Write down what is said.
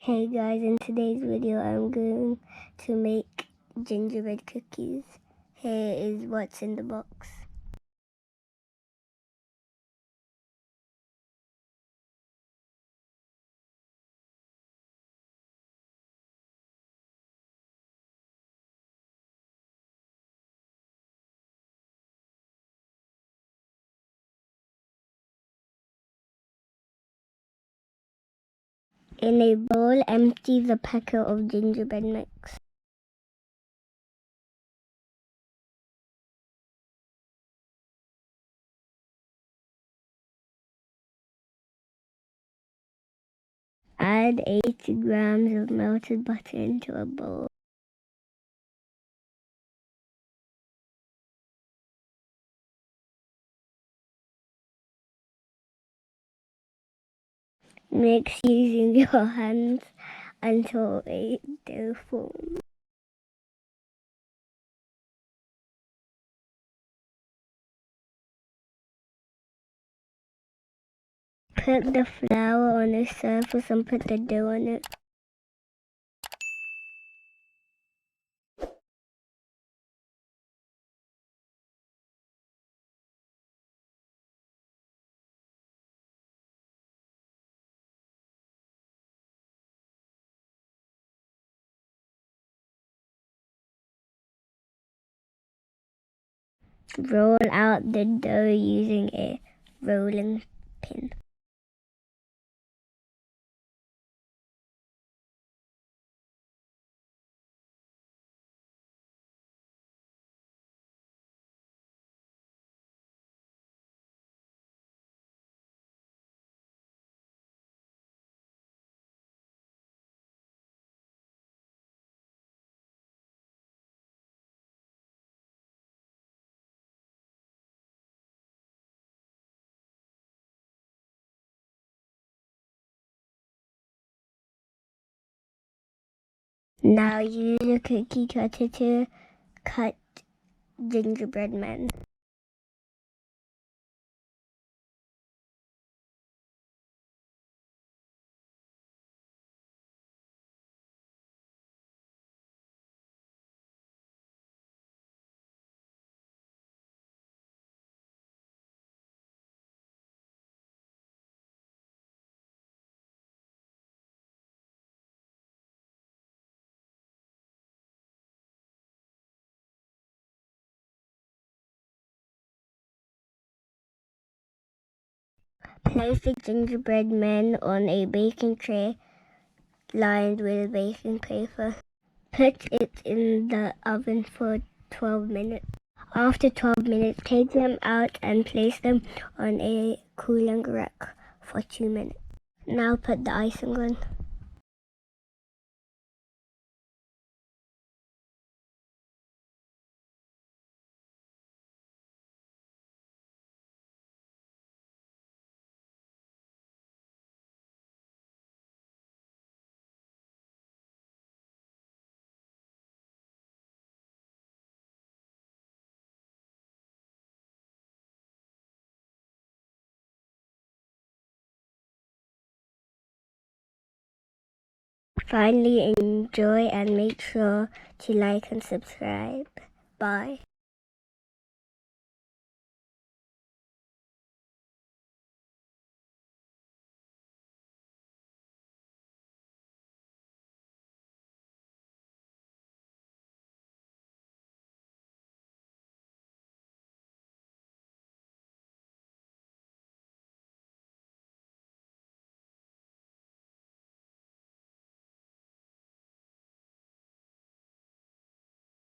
Hey guys, in today's video I'm going to make gingerbread cookies. Here is what's in the box. In a bowl, empty the packet of gingerbread mix. Add 80 grams of melted butter into a bowl. Mix using your hands until a dough forms. Put the flour on the surface and put the dough on it. Roll out the dough using a rolling pin. Now use a cookie cutter to cut gingerbread men. Place the gingerbread men on a baking tray lined with baking paper. Put it in the oven for 12 minutes. After 12 minutes, take them out and place them on a cooling rack for 2 minutes. Now put the icing on. Finally, enjoy and make sure to like and subscribe. Bye.